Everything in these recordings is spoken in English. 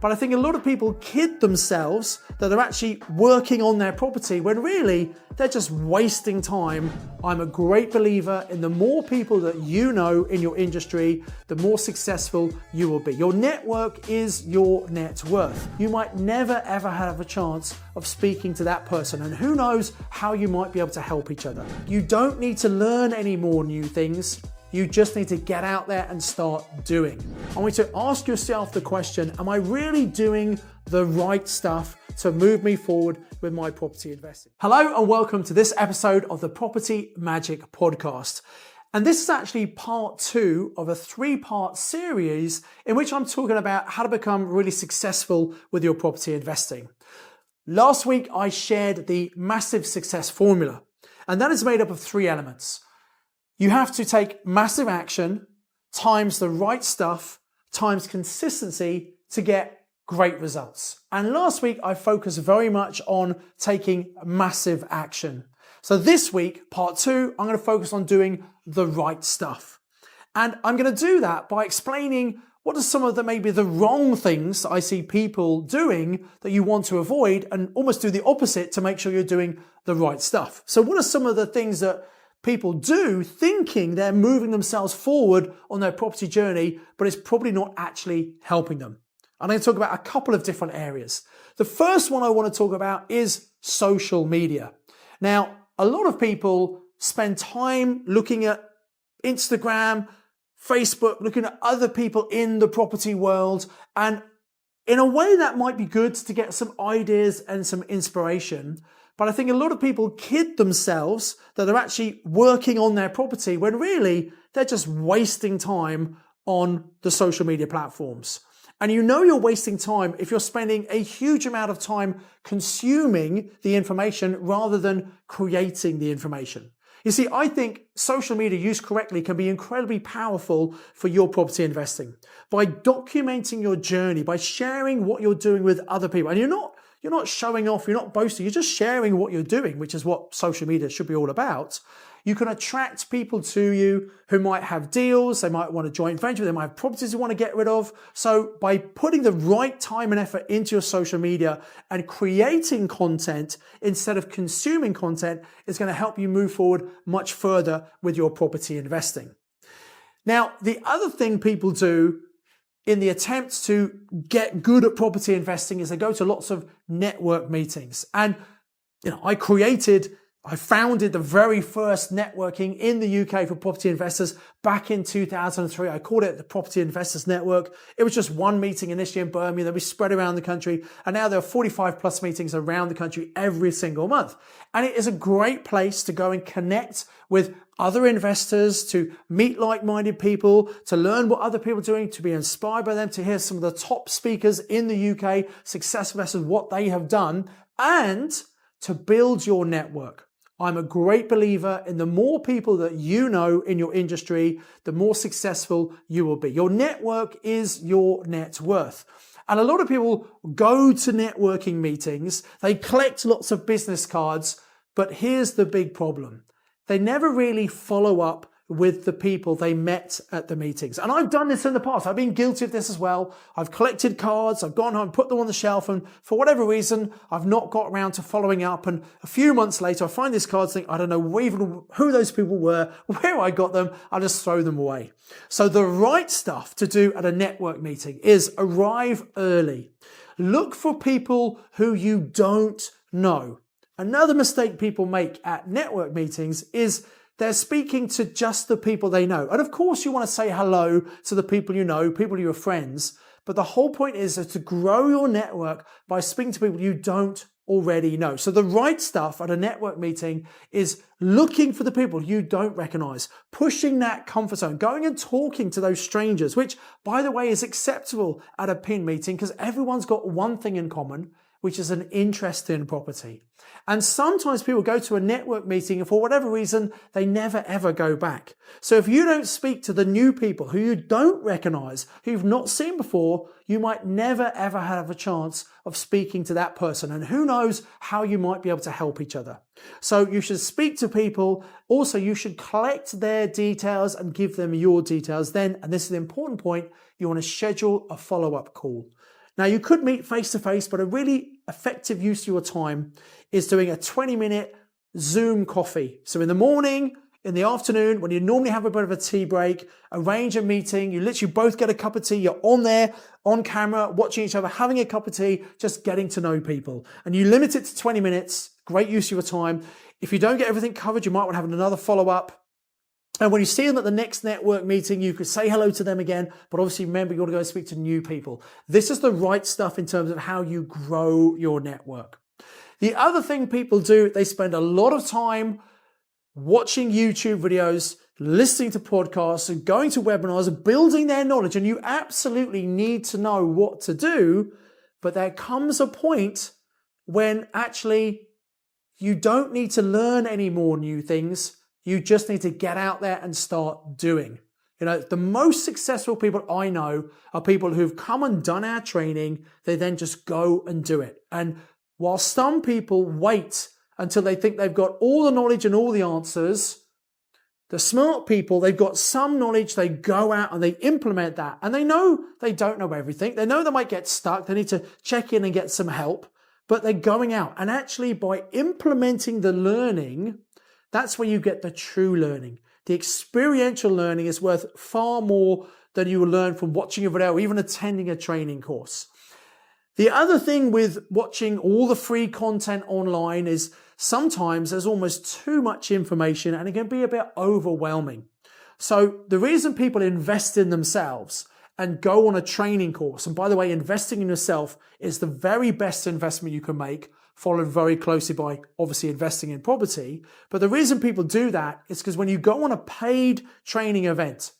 But I think a lot of people kid themselves that they're actually working on their property when really they're just wasting time. I'm a great believer in the more people that you know in your industry, the more successful you will be. Your network is your net worth. You might never ever have a chance of speaking to that person, and who knows how you might be able to help each other. You don't need to learn any more new things. You just need to get out there and start doing. I want you to ask yourself the question, am I really doing the right stuff to move me forward with my property investing? Hello and welcome to this episode of the Property Magic Podcast. And this is actually part 2 of a 3-part series in which I'm talking about how to become really successful with your property investing. Last week, I shared the massive success formula, and that is made up of 3 elements. You have to take massive action times the right stuff times consistency to get great results. And last week, I focused very much on taking massive action. So this week, part 2, I'm going to focus on doing the right stuff. And I'm going to do that by explaining what are some of maybe the wrong things I see people doing that you want to avoid, and almost do the opposite to make sure you're doing the right stuff. So what are some of the things that people do thinking they're moving themselves forward on their property journey, but it's probably not actually helping them? I'm going to talk about a couple of different areas. The first one I want to talk about is social media. Now, a lot of people spend time looking at Instagram, Facebook, looking at other people in the property world, and in a way that might be good to get some ideas and some inspiration. But I think a lot of people kid themselves that they're actually working on their property when really they're just wasting time on the social media platforms. And you know you're wasting time if you're spending a huge amount of time consuming the information rather than creating the information. You see, I think social media used correctly can be incredibly powerful for your property investing. By documenting your journey, by sharing what you're doing with other people, and you're not showing off, you're not boasting, you're just sharing what you're doing, which is what social media should be all about. You can attract people to you who might have deals, they might want to joint venture, they might have properties they want to get rid of. So by putting the right time and effort into your social media and creating content instead of consuming content, is going to help you move forward much further with your property investing. Now, the other thing people do in the attempt to get good at property investing is they go to lots of network meetings. And I founded the very first networking in the UK for property investors back in 2003. I called it the Property Investors Network. It was just one meeting initially in Birmingham, then we spread around the country, and now there are 45 plus meetings around the country every single month. And it is a great place to go and connect with other investors, to meet like-minded people, to learn what other people are doing, to be inspired by them, to hear some of the top speakers in the UK, successful investors, what they have done, and to build your network. I'm a great believer in the more people that you know in your industry, the more successful you will be. Your network is your net worth. And a lot of people go to networking meetings, they collect lots of business cards, but here's the big problem. They never really follow up with the people they met at the meetings. And I've done this in the past. I've been guilty of this as well. I've collected cards, I've gone home, put them on the shelf, and for whatever reason, I've not got around to following up. And a few months later, I find these cards, think, I don't know even who those people were, where I got them, I'll just throw them away. So the right stuff to do at a network meeting is arrive early. Look for people who you don't know. Another mistake people make at network meetings is they're speaking to just the people they know. And of course, you want to say hello to the people you know, people you're friends. But the whole point is to grow your network by speaking to people you don't already know. So the right stuff at a network meeting is looking for the people you don't recognize, pushing that comfort zone, going and talking to those strangers, which, by the way, is acceptable at a PIN meeting because everyone's got one thing in common, which is an interest in property. And sometimes people go to a network meeting and for whatever reason, they never ever go back. So if you don't speak to the new people who you don't recognize, who you've not seen before, you might never ever have a chance of speaking to that person. And who knows how you might be able to help each other. So you should speak to people. Also, you should collect their details and give them your details. Then, and this is the important point, you want to schedule a follow-up call. Now, you could meet face to face, but a really effective use of your time is doing a 20-minute Zoom coffee. So in the morning, in the afternoon, when you normally have a bit of a tea break, arrange a meeting. You literally both get a cup of tea. You're on there, on camera, watching each other, having a cup of tea, just getting to know people. And you limit it to 20 minutes. Great use of your time. If you don't get everything covered, you might want to have another follow-up. And when you see them at the next network meeting, you could say hello to them again, but obviously remember, you want to go and speak to new people. This is the right stuff in terms of how you grow your network. The other thing people do, they spend a lot of time watching YouTube videos, listening to podcasts and going to webinars, building their knowledge. And you absolutely need to know what to do. But there comes a point when actually you don't need to learn any more new things. You just need to get out there and start doing. You know, the most successful people I know are people who've come and done our training. They then just go and do it. And while some people wait until they think they've got all the knowledge and all the answers, the smart people, they've got some knowledge, they go out and they implement that. And they know they don't know everything. They know they might get stuck. They need to check in and get some help, but they're going out. And actually by implementing the learning, that's where you get the true learning. The experiential learning is worth far more than you will learn from watching a video or even attending a training course. The other thing with watching all the free content online is sometimes there's almost too much information and it can be a bit overwhelming. So the reason people invest in themselves and go on a training course, and by the way, investing in yourself is the very best investment you can make, followed very closely by obviously investing in property. But the reason people do that is because when you go on a paid training event,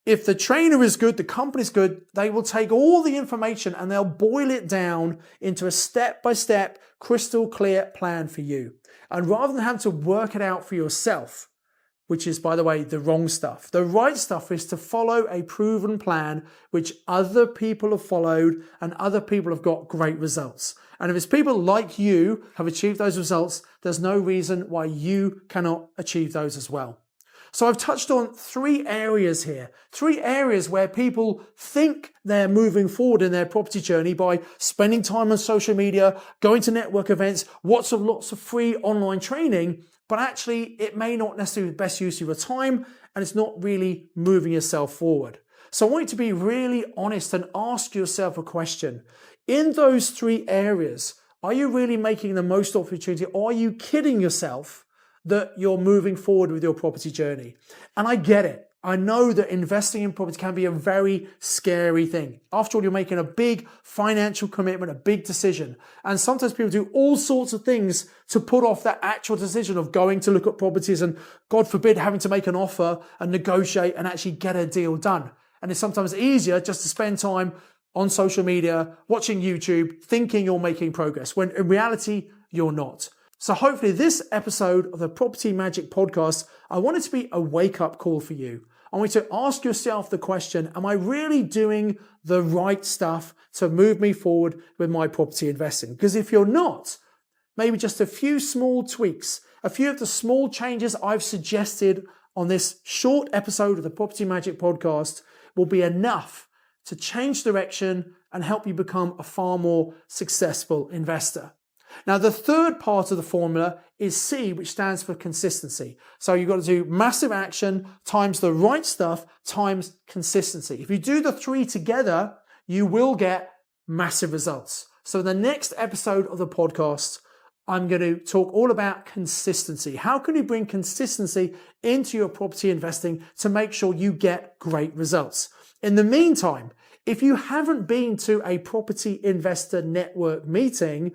if the trainer is good, the company's good, they will take all the information and they'll boil it down into a step-by-step, crystal clear plan for you. And rather than having to work it out for yourself, which is, by the way, the wrong stuff, the right stuff is to follow a proven plan which other people have followed and other people have got great results. And if it's people like you have achieved those results, there's no reason why you cannot achieve those as well. So I've touched on 3 areas here, 3 areas where people think they're moving forward in their property journey by spending time on social media, going to network events, lots of free online training, but actually it may not necessarily be the best use of your time and it's not really moving yourself forward. So I want you to be really honest and ask yourself a question. In those 3 areas, are you really making the most opportunity, or are you kidding yourself that you're moving forward with your property journey? And I get it. I know that investing in property can be a very scary thing. After all, you're making a big financial commitment, a big decision. And sometimes people do all sorts of things to put off that actual decision of going to look at properties and, God forbid, having to make an offer and negotiate and actually get a deal done. And it's sometimes easier just to spend time on social media, watching YouTube, thinking you're making progress, when in reality, you're not. So hopefully this episode of the Property Magic Podcast, I want it to be a wake-up call for you. I want you to ask yourself the question, am I really doing the right stuff to move me forward with my property investing? Because if you're not, maybe just a few small tweaks, a few of the small changes I've suggested on this short episode of the Property Magic Podcast will be enough to change direction and help you become a far more successful investor. Now, the third part of the formula is C, which stands for consistency. So you've got to do massive action times the right stuff times consistency. If you do the 3 together, you will get massive results. So in the next episode of the podcast, I'm going to talk all about consistency. How can you bring consistency into your property investing to make sure you get great results? In the meantime, if you haven't been to a property investor network meeting,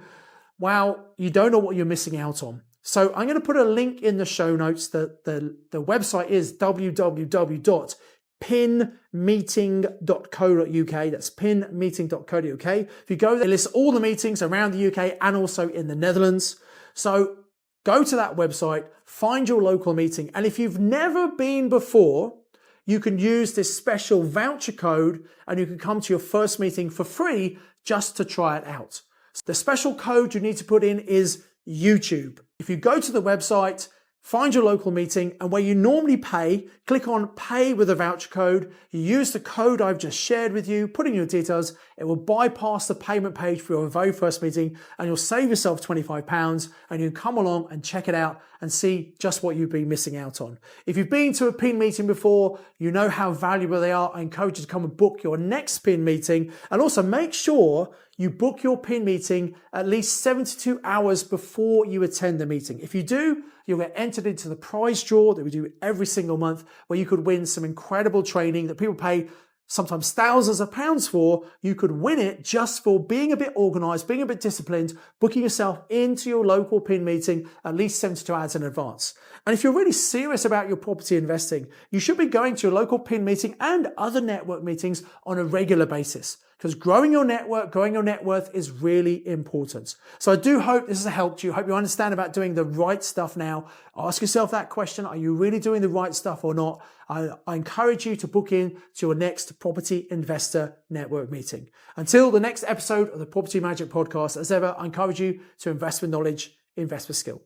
well, you don't know what you're missing out on. So I'm going to put a link in the show notes. The website is www.pinmeeting.co.uk. That's pinmeeting.co.uk. If you go there, it lists all the meetings around the UK and also in the Netherlands. So go to that website, find your local meeting. And if you've never been before, you can use this special voucher code and you can come to your first meeting for free just to try it out. The special code you need to put in is YouTube. If you go to the website, Find your local meeting, and where you normally pay, click on pay with a voucher code. You use the code I've just shared with you, put in your details. It will bypass the payment page for your very first meeting, and you'll save yourself £25, and you can come along and check it out and see just what you've been missing out on. If you've been to a PIN meeting before, you know how valuable they are. I encourage you to come and book your next PIN meeting, and also make sure you book your PIN meeting at least 72 hours before you attend the meeting. If you do, you'll get entered into the prize draw that we do every single month, where you could win some incredible training that people pay sometimes thousands of pounds for. You could win it just for being a bit organized, being a bit disciplined, booking yourself into your local PIN meeting at least 72 hours in advance. And if you're really serious about your property investing, you should be going to your local PIN meeting and other network meetings on a regular basis, because growing your network, growing your net worth is really important. So I do hope this has helped you. I hope you understand about doing the right stuff now. Ask yourself that question. Are you really doing the right stuff or not? I encourage you to book in to your next property investor network meeting. Until the next episode of the Property Magic Podcast, as ever, I encourage you to invest with knowledge, invest with skill.